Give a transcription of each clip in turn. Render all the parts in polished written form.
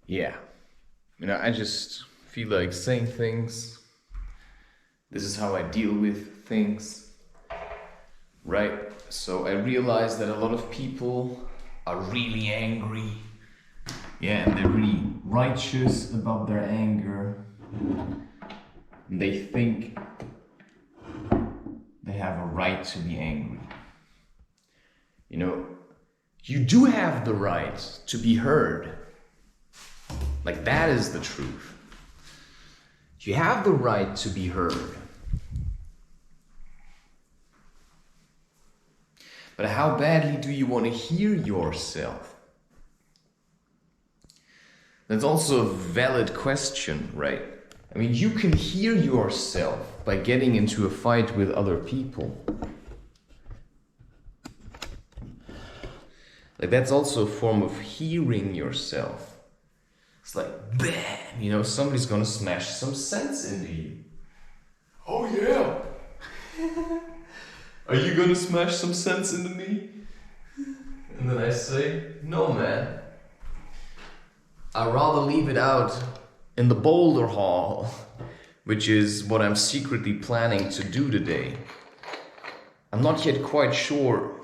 Yeah, I just feel like saying things. This is how I deal with things, right? So I realize that a lot of people are really angry. Yeah, and they're really righteous about their anger. And they think they have a right to be angry. You do have the right to be heard. Like, that is the truth. You have the right to be heard. But how badly do you want to hear yourself? That's also a valid question, right? I mean, you can hear yourself by getting into a fight with other people. Like, that's also a form of hearing yourself. It's like, bam, somebody's gonna smash some sense into you. Oh yeah! Are you gonna smash some sense into me? And then I say, no man. I'd rather leave it out in the boulder hall, which is what I'm secretly planning to do today. I'm not yet quite sure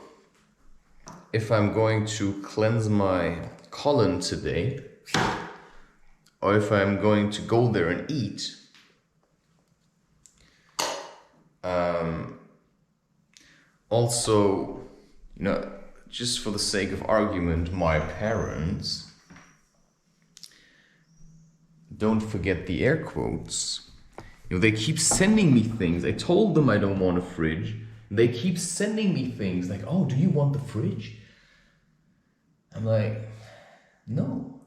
if I'm going to cleanse my colon today, or if I'm going to go there and eat. Also, just for the sake of argument, my parents, don't forget the air quotes. They keep sending me things. I told them I don't want a fridge. They keep sending me things like, oh, do you want the fridge? I'm like, no.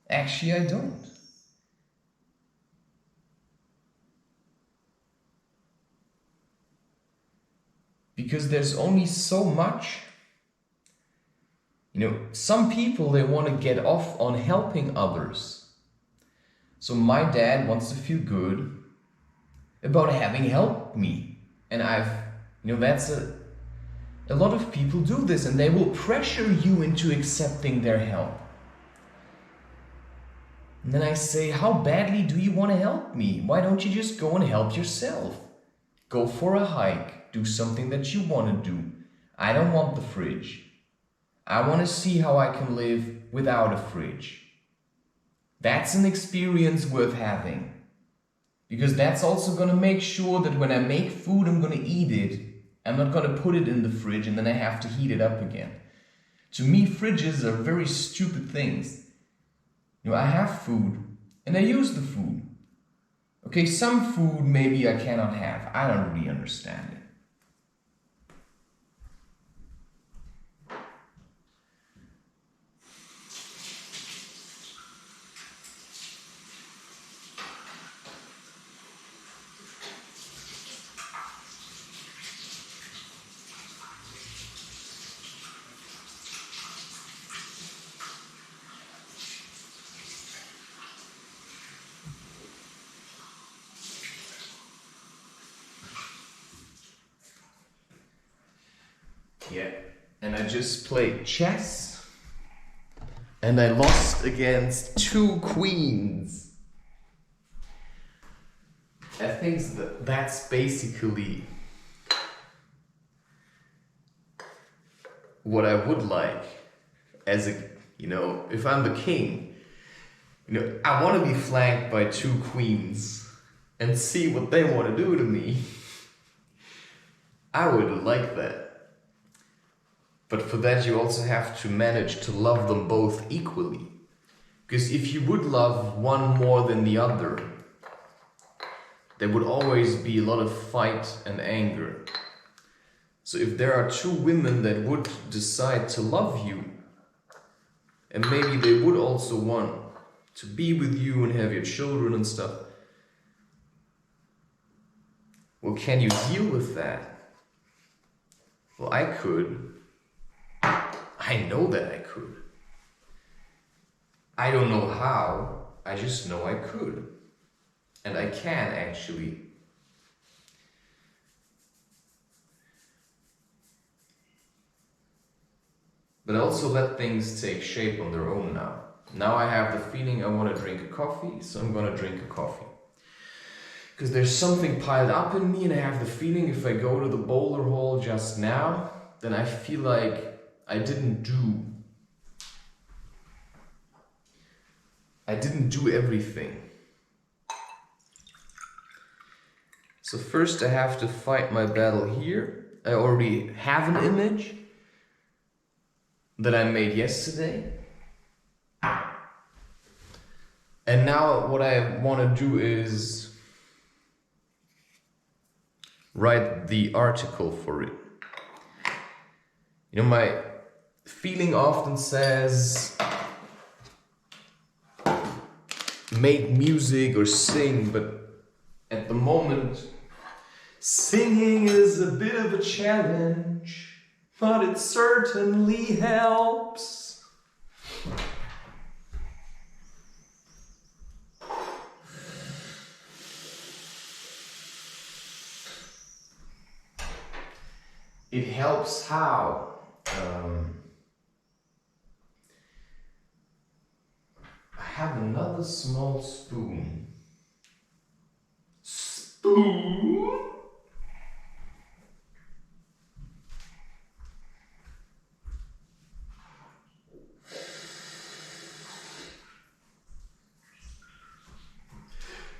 Actually, I don't. Because there's only so much. Some people, they want to get off on helping others. So my dad wants to feel good about having helped me. And that's a lot of people do this, and they will pressure you into accepting their help. And then I say, how badly do you want to help me? Why don't you just go and help yourself? Go for a hike. Do something that you want to do. I don't want the fridge. I want to see how I can live without a fridge. That's an experience worth having. Because that's also going to make sure that when I make food, I'm going to eat it. I'm not going to put it in the fridge and then I have to heat it up again. To me, fridges are very stupid things. I have food and I use the food. Okay, some food maybe I cannot have. I don't really understand it. Yeah, and I just played chess and I lost against 2 queens. I think that's basically what I would like as if I'm the king, I want to be flanked by 2 queens and see what they want to do to me. I would like that. But for that you also have to manage to love them both equally. Because if you would love one more than the other, there would always be a lot of fight and anger. So if there are 2 women that would decide to love you, and maybe they would also want to be with you and have your children and stuff, well, can you deal with that? Well, I could. I know that I could. I don't know how, I just know I could. And I can actually. but I also let things take shape on their own now. Now I have the feeling I want to drink a coffee, so I'm gonna drink a coffee. Because there's something piled up in me, and I have the feeling if I go to the boulder hole just now, then I feel like I didn't do everything. So first I have to fight my battle here. I already have an image that I made yesterday. And now what I want to do is write the article for it. You know, my feeling often says make music or sing, but at the moment singing is a bit of a challenge, but it certainly helps. It helps how? I have another small spoon. Spoon?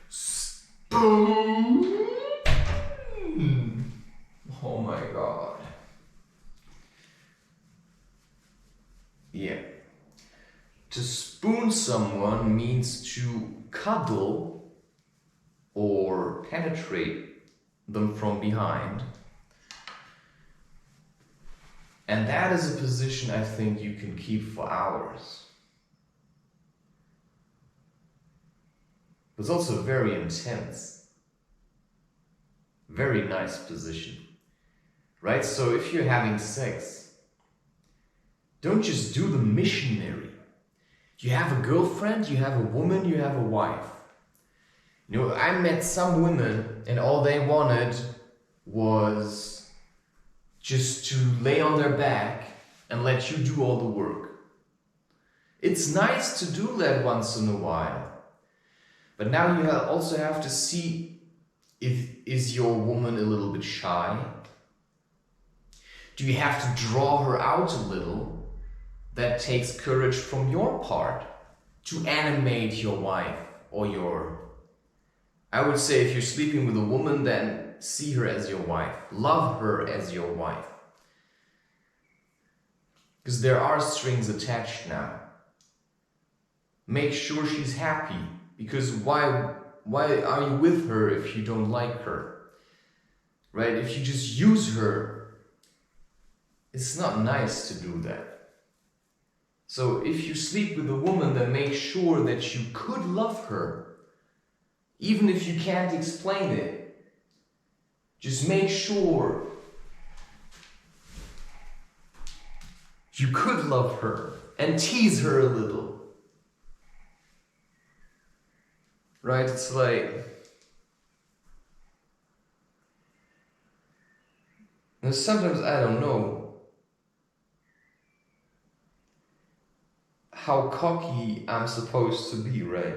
Spoon? Oh my god. Yeah. To spoon someone means to cuddle or penetrate them from behind. And that is a position I think you can keep for hours. It's also very intense. Very nice position. Right? So if you're having sex, don't just do the missionary. You have a girlfriend, you have a woman, you have a wife. You know, I met some women and all they wanted was just to lay on their back and let you do all the work. It's nice to do that once in a while. But now you also have to see is your woman a little bit shy? Do you have to draw her out a little? That takes courage from your part to animate your wife or I would say if you're sleeping with a woman, then see her as your wife. Love her as your wife. Because there are strings attached now. Make sure she's happy. Because why are you with her if you don't like her? Right? If you just use her, it's not nice to do that. So if you sleep with a woman, then make sure that you could love her. Even if you can't explain it. Just make sure you could love her and tease her a little. Right? It's like... And sometimes I don't know how cocky I'm supposed to be, right?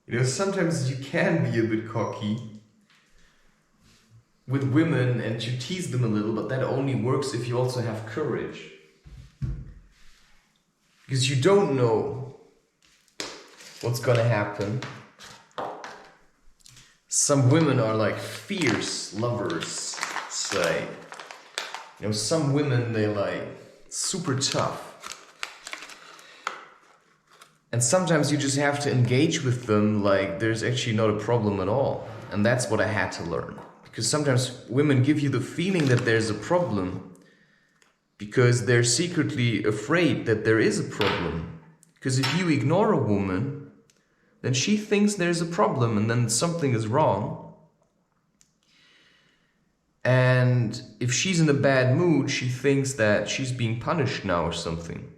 You know, sometimes you can be a bit cocky with women and you tease them a little, but that only works if you also have courage. Because you don't know what's gonna happen. Some women are like fierce lovers, say. You know, some women, they like super tough. And sometimes you just have to engage with them like there's actually not a problem at all. And that's what I had to learn. Because sometimes women give you the feeling that there's a problem because they're secretly afraid that there is a problem. Because if you ignore a woman, then she thinks there's a problem and then something is wrong. And if she's in a bad mood, she thinks that she's being punished now or something.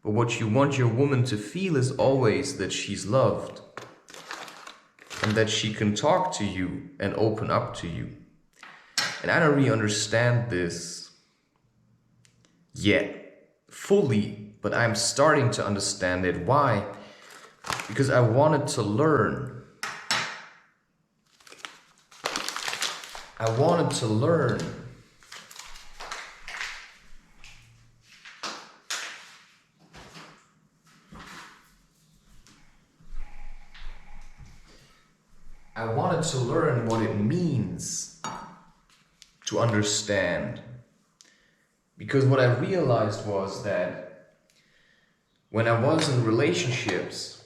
But what you want your woman to feel is always that she's loved and that she can talk to you and open up to you. And I don't really understand this yet fully, but I'm starting to understand it. Why? Because I wanted to learn. I wanted to learn. I wanted to learn what it means to understand. Because what I realized was that when I was in relationships,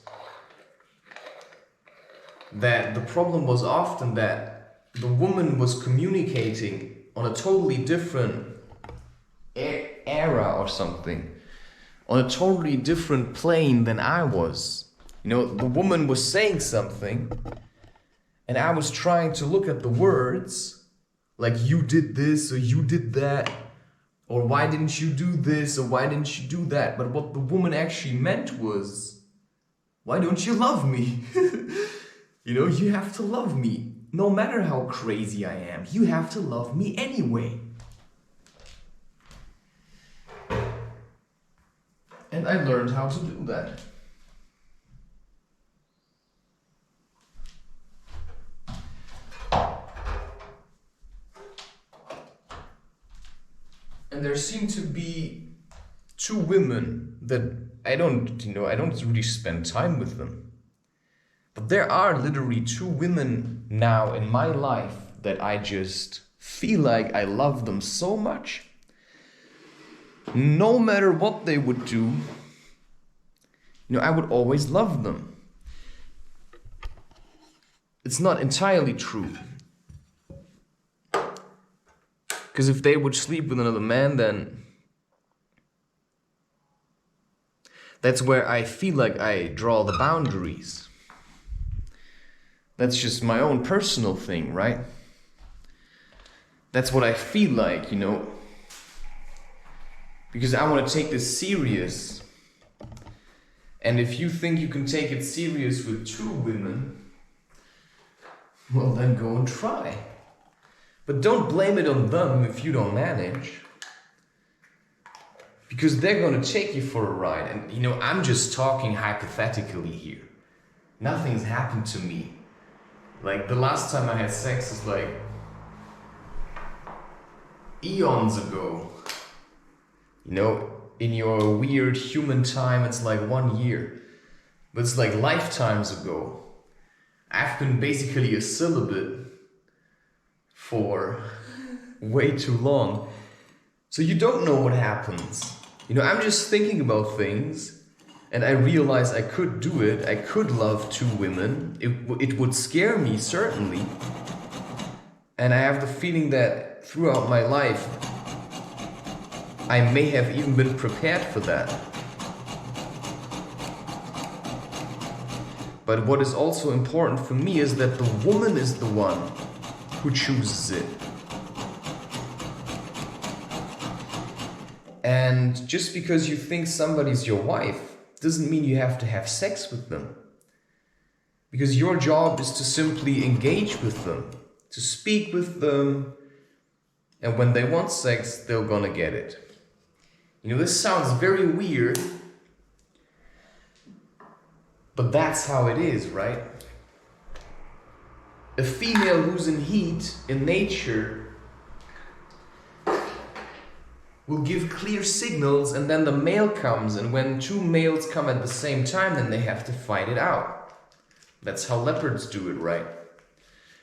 that the problem was often that the woman was communicating on a totally different era or something, on a totally different plane than I was. You know, the woman was saying something, and I was trying to look at the words, like you did this or you did that, or why didn't you do this or why didn't you do that? But what the woman actually meant was, why don't you love me? You know, you have to love me. No matter how crazy I am, you have to love me anyway. And I learned how to do that. And there seem to be two women that I don't really spend time with them. But there are literally two women now in my life that I just feel like I love them so much. No matter what they would do, you know, I would always love them. It's not entirely true. Because if they would sleep with another man, then that's where I feel like I draw the boundaries. That's just my own personal thing, right? That's what I feel like, you know. Because I want to take this serious. And if you think you can take it serious with two women, well then go and try. But don't blame it on them if you don't manage. Because they're going to take you for a ride. And, you know, I'm just talking hypothetically here. Nothing's happened to me. Like, the last time I had sex is like eons ago. You know, in your weird human time, it's like 1 year. But it's like lifetimes ago. I've been basically a celibate for way too long. So you don't know what happens. You know, I'm just thinking about things. And I realized I could do it. I could love two women. It would scare me, certainly. And I have the feeling that throughout my life, I may have even been prepared for that. But what is also important for me is that the woman is the one who chooses it. And just because you think somebody's your wife, doesn't mean you have to have sex with them. Because your job is to simply engage with them, to speak with them, and when they want sex, they're gonna get it. You know, this sounds very weird, but that's how it is, right? A female who's in heat in nature will give clear signals, and then the male comes, and when two males come at the same time, then they have to fight it out. That's how leopards do it, right?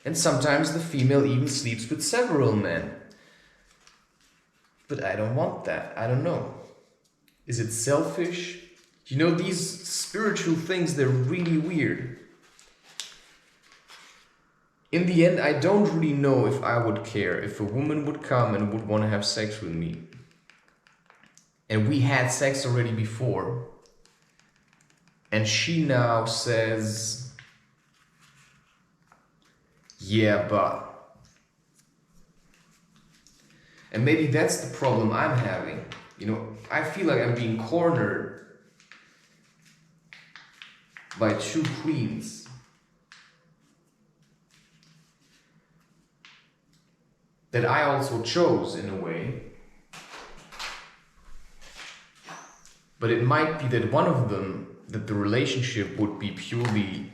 And sometimes the female even sleeps with several men. But I don't want that. I don't know. Is it selfish? You know, these spiritual things, they're really weird. In the end, I don't really know if I would care if a woman would come and would want to have sex with me. And we had sex already before. And she now says, yeah, but. And maybe that's the problem I'm having. You know, I feel like I'm being cornered by two queens. That I also chose in a way. But it might be that one of them, that the relationship would be purely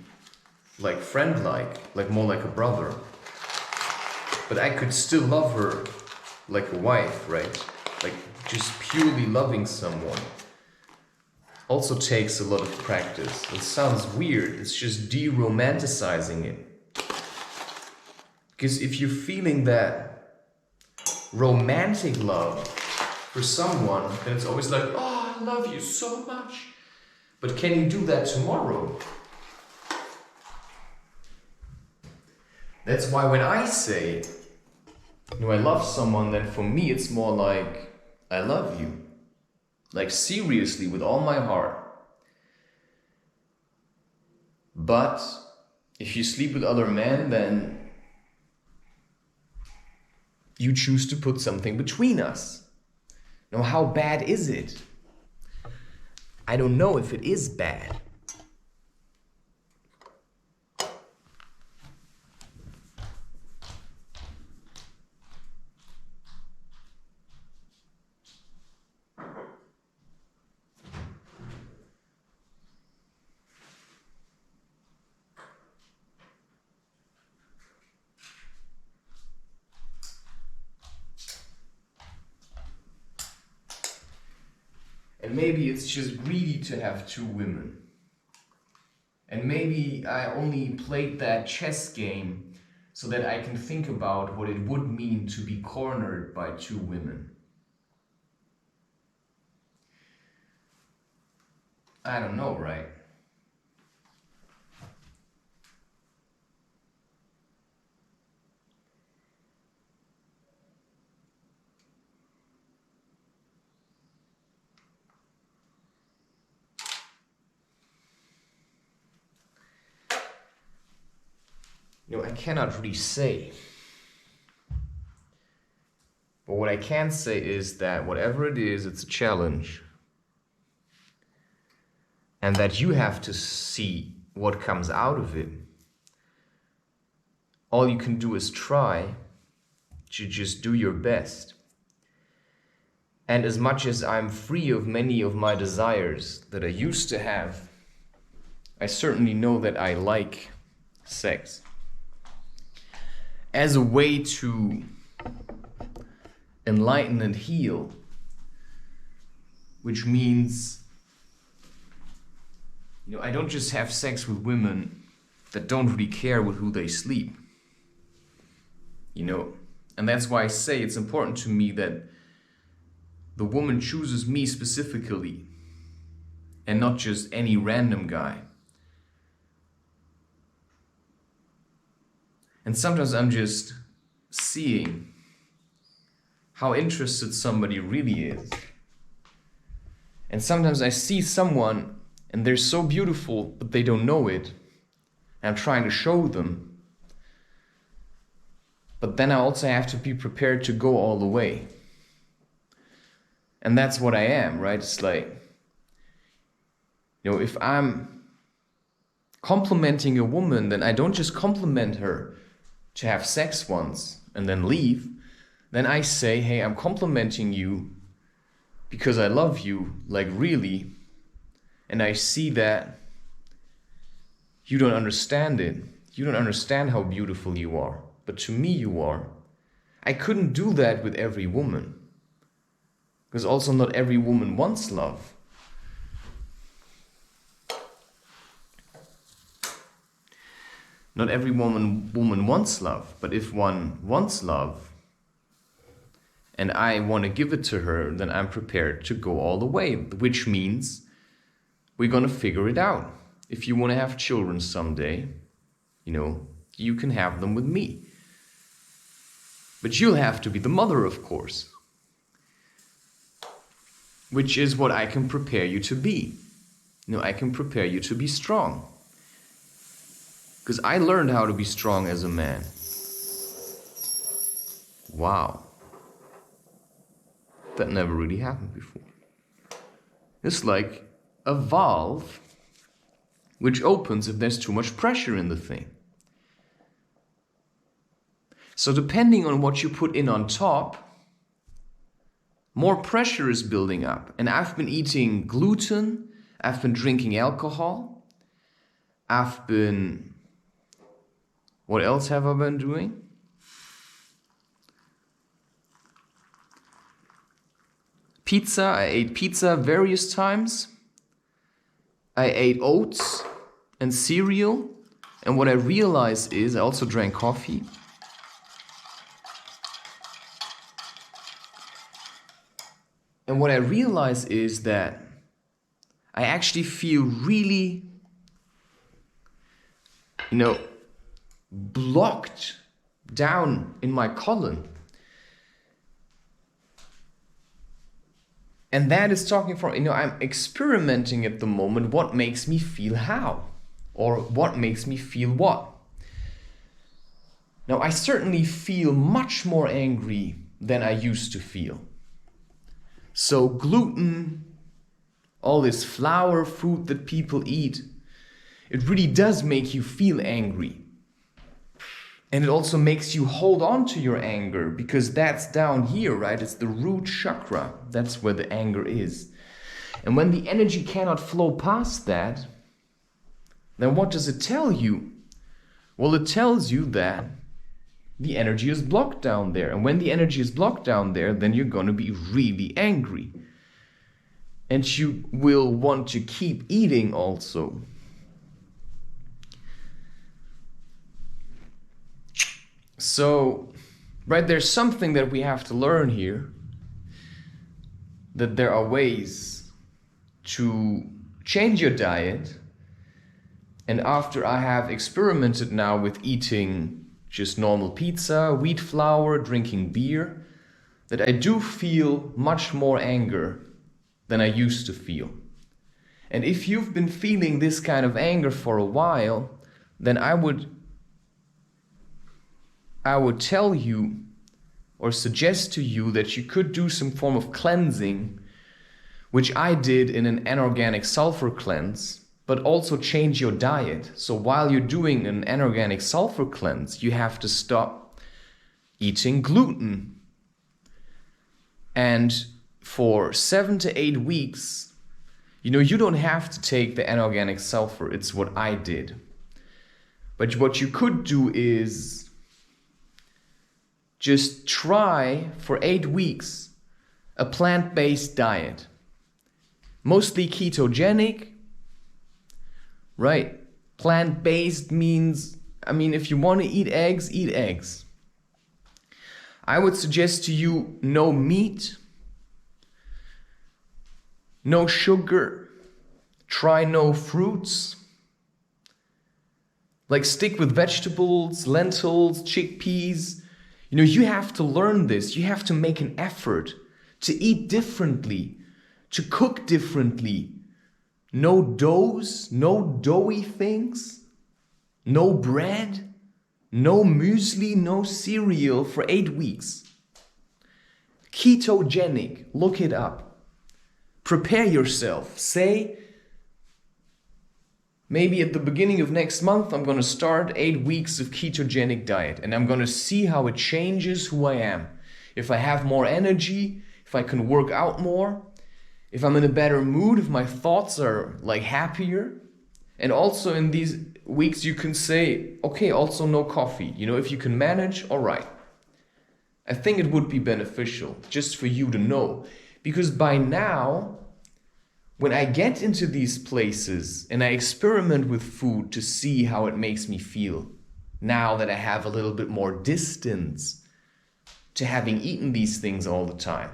like friend-like more like a brother. But I could still love her like a wife, right? Like just purely loving someone. Also takes a lot of practice. It sounds weird, it's just de-romanticizing it. Because if you're feeling that romantic love for someone, then it's always like, oh, I love you so much. But can you do that tomorrow? That's why when I say, you know, I love someone, then for me it's more like, I love you. Like seriously, with all my heart. But if you sleep with other men, then you choose to put something between us. Now, how bad is it? I don't know if it is bad. And maybe it's just greedy to have two women. And maybe I only played that chess game so that I can think about what it would mean to be cornered by two women. I don't know, right? You know, I cannot really say. But what I can say is that whatever it is, it's a challenge. And that you have to see what comes out of it. All you can do is try to just do your best. And as much as I'm free of many of my desires that I used to have, I certainly know that I like sex as a way to enlighten and heal, which means, you know, I don't just have sex with women that don't really care with who they sleep, you know, and that's why I say it's important to me that the woman chooses me specifically and not just any random guy. And sometimes I'm just seeing how interested somebody really is. And sometimes I see someone and they're so beautiful, but they don't know it. And I'm trying to show them. But then I also have to be prepared to go all the way. And that's what I am, right? It's like, you know, if I'm complimenting a woman, then I don't just compliment her to have sex once and then leave. Then I say, hey, I'm complimenting you because I love you, like really, and I see that you don't understand it. You don't understand how beautiful you are, but to me you are. I couldn't do that with every woman. Because also not every woman wants love. Not every woman wants love, but if one wants love and I want to give it to her, then I'm prepared to go all the way, which means we're going to figure it out. If you want to have children someday, you can have them with me. But you'll have to be the mother, of course, which is what I can prepare you to be. I can prepare you to be strong. Because I learned how to be strong as a man. Wow. That never really happened before. It's like a valve which opens if there's too much pressure in the thing. So depending on what you put in on top, more pressure is building up. And I've been eating gluten, I've been drinking alcohol, what else have I been doing? Pizza, I ate pizza various times. I ate oats and cereal. And what I realized is, I also drank coffee. And what I realized is that I actually feel really, blocked down in my colon. And that is talking from, I'm experimenting at the moment what makes me feel how, or what makes me feel what. Now, I certainly feel much more angry than I used to feel. So gluten, all this flour food that people eat, it really does make you feel angry. And it also makes you hold on to your anger, because that's down here, right? It's the root chakra. That's where the anger is. And when the energy cannot flow past that, then what does it tell you? Well, it tells you that the energy is blocked down there. And when the energy is blocked down there, then you're going to be really angry. And you will want to keep eating also. So, right, there's something that we have to learn here, that there are ways to change your diet. And after I have experimented now with eating just normal pizza, wheat flour, drinking beer, that I do feel much more anger than I used to feel. And if you've been feeling this kind of anger for a while, then I would tell you or suggest to you that you could do some form of cleansing, which I did in an anorganic sulfur cleanse, but also change your diet. So while you're doing an anorganic sulfur cleanse, you have to stop eating gluten. And for 7 to 8 weeks, you don't have to take the anorganic sulfur. It's what I did. But what you could do is just try for 8 weeks a plant-based diet. Mostly ketogenic, right? Plant-based means, if you want to eat eggs, eat eggs. I would suggest to you no meat, no sugar, try no fruits. Like stick with vegetables, lentils, chickpeas. You have to learn this. You have to make an effort to eat differently, to cook differently. No doughs, no doughy things, no bread, no muesli, no cereal for 8 weeks. Ketogenic, look it up. Prepare yourself. Say, maybe at the beginning of next month, I'm going to start 8 weeks of ketogenic diet, and I'm going to see how it changes who I am. If I have more energy, if I can work out more, if I'm in a better mood, if my thoughts are happier. And also in these weeks you can say, okay, also no coffee. You know, if you can manage, all right. I think it would be beneficial just for you to know. Because by now, when I get into these places and I experiment with food to see how it makes me feel, now that I have a little bit more distance to having eaten these things all the time,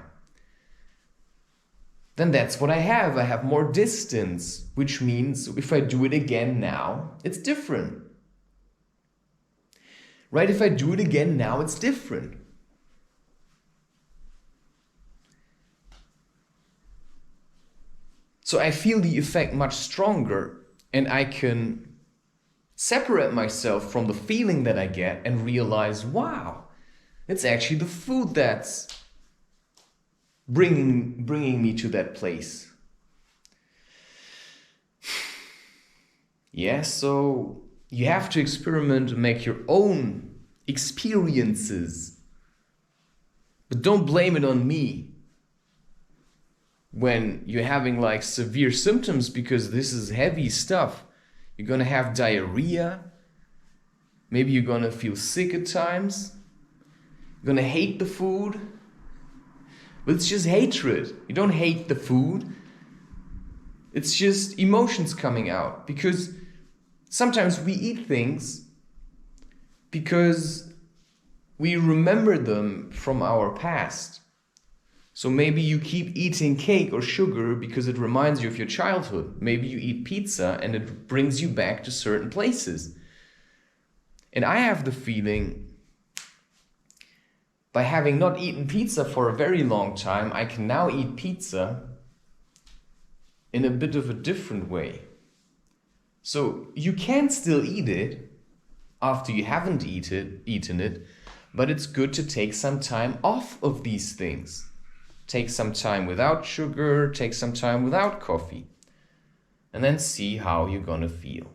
then that's what I have. I have more distance, which means if I do it again now, it's different. Right? If I do it again now, it's different. So I feel the effect much stronger, and I can separate myself from the feeling that I get and realize, wow, it's actually the food that's bringing me to that place. Yeah, so you have to experiment and make your own experiences. But don't blame it on me when you're having like severe symptoms, because this is heavy stuff. You're gonna have diarrhea. Maybe you're gonna feel sick at times. You're gonna hate the food. But it's just hatred. You don't hate the food. It's just emotions coming out. Because sometimes we eat things because we remember them from our past. So maybe you keep eating cake or sugar because it reminds you of your childhood. Maybe you eat pizza and it brings you back to certain places. And I have the feeling, by having not eaten pizza for a very long time, I can now eat pizza in a bit of a different way. So you can still eat it after you haven't eaten it, but it's good to take some time off of these things. Take some time without sugar, take some time without coffee, and then see how you're gonna feel.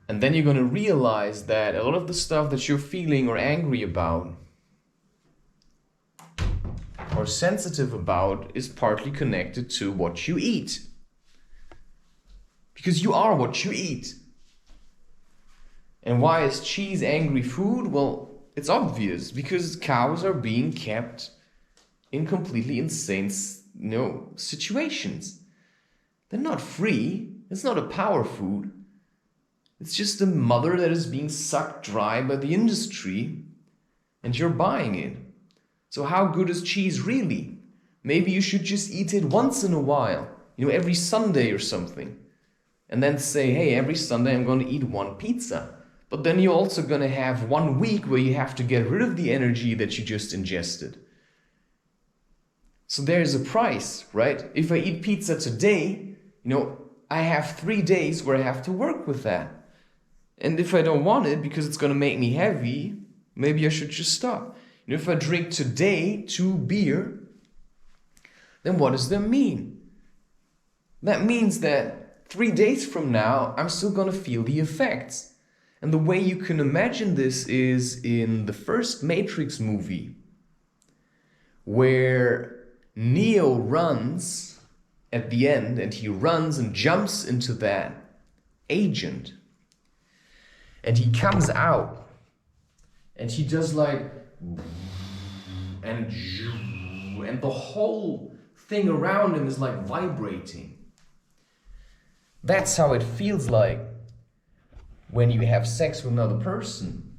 And then you're gonna realize that a lot of the stuff that you're feeling or angry about or sensitive about is partly connected to what you eat. Because you are what you eat. And why is cheese angry food? Well, it's obvious, because cows are being kept in completely insane, situations. They're not free. It's not a power food. It's just a mother that is being sucked dry by the industry, and you're buying it. So how good is cheese really? Maybe you should just eat it once in a while, every Sunday or something. And then say, hey, every Sunday I'm going to eat one pizza. But then you're also going to have 1 week where you have to get rid of the energy that you just ingested. So there's a price, right? If I eat pizza today, I have 3 days where I have to work with that. And if I don't want it because it's going to make me heavy, maybe I should just stop. If I drink today 2 beer, then what does that mean? That means that 3 days from now, I'm still going to feel the effects. And the way you can imagine this is in the first Matrix movie, where Neo runs at the end, and he runs and jumps into that agent. And he comes out, and he does like, and the whole thing around him is like vibrating. That's how it feels like when you have sex with another person.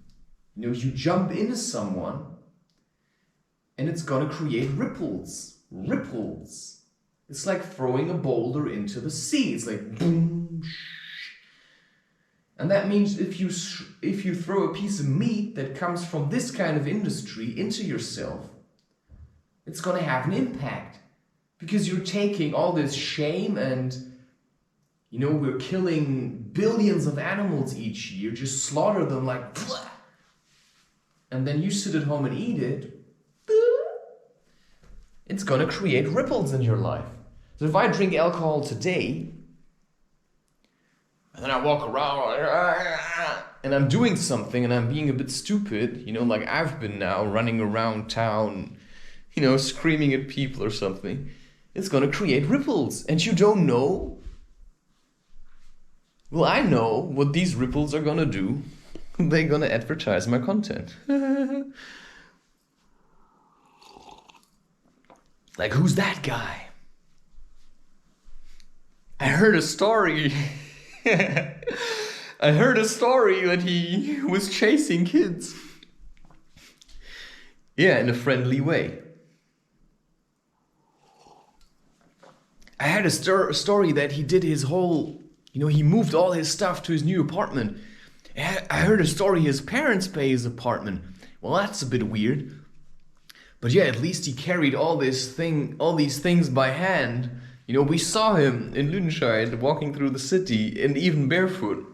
You jump into someone and it's gonna create ripples. Ripples. It's like throwing a boulder into the sea. It's like boom. And that means if you throw a piece of meat that comes from this kind of industry into yourself, it's gonna have an impact. Because you're taking all this shame and we're killing billions of animals each year, just slaughter them like, blah. And then you sit at home and eat it, it's gonna create ripples in your life. So if I drink alcohol today, and then I walk around, and I'm doing something and I'm being a bit stupid, like I've been now running around town, screaming at people or something, it's gonna create ripples, and you don't know Well, I know what these ripples are gonna do. They're gonna advertise my content. Like, who's that guy? I heard a story. I heard a story that he was chasing kids. Yeah, in a friendly way. I had a story that he did his whole, he moved all his stuff to his new apartment. I heard a story his parents pay his apartment. Well, that's a bit weird. But yeah, at least he carried all these things by hand. We saw him in Lunatic walking through the city and even barefoot.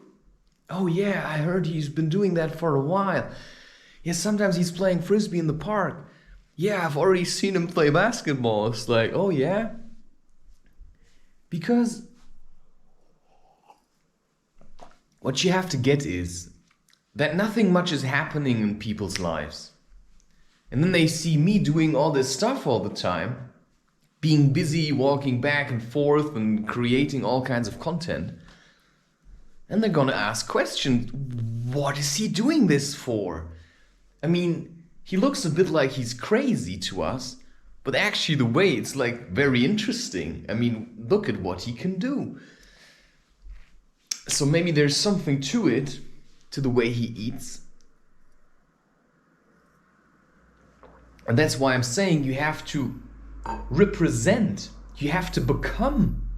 Oh yeah, I heard he's been doing that for a while. Yeah, sometimes he's playing frisbee in the park. Yeah, I've already seen him play basketball. It's like, oh yeah? Because what you have to get is that nothing much is happening in people's lives. And then they see me doing all this stuff all the time, being busy, walking back and forth and creating all kinds of content. And they're gonna ask questions. What is he doing this for? I mean, he looks a bit like he's crazy to us, but actually the way it's like very interesting. I mean, look at what he can do. So maybe there's something to it, to the way he eats. And that's why I'm saying you have to represent. You have to become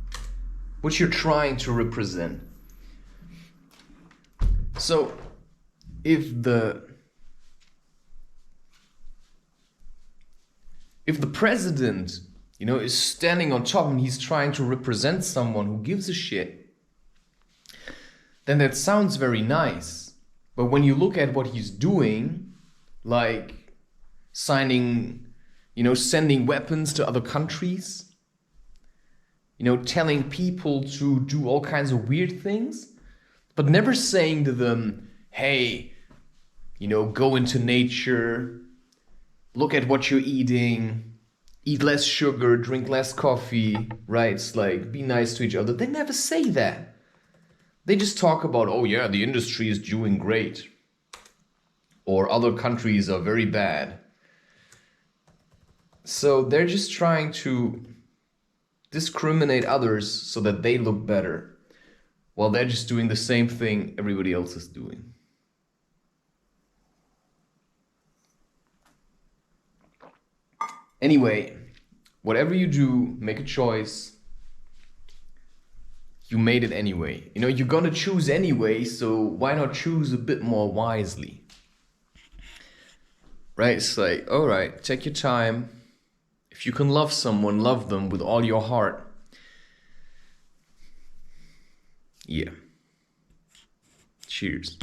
what you're trying to represent. So if the president, is standing on top and he's trying to represent someone who gives a shit, then that sounds very nice. But when you look at what he's doing, like sending weapons to other countries, telling people to do all kinds of weird things, but never saying to them, hey, go into nature, look at what you're eating, eat less sugar, drink less coffee, right? It's like, be nice to each other. They never say that. They just talk about, oh yeah, the industry is doing great. Or other countries are very bad. So they're just trying to discriminate others so that they look better, while they're just doing the same thing everybody else is doing. Anyway, whatever you do, make a choice. You made it anyway. You're gonna choose anyway, so why not choose a bit more wisely? Right? It's like, all right, take your time. If you can love someone, love them with all your heart. Yeah. Cheers.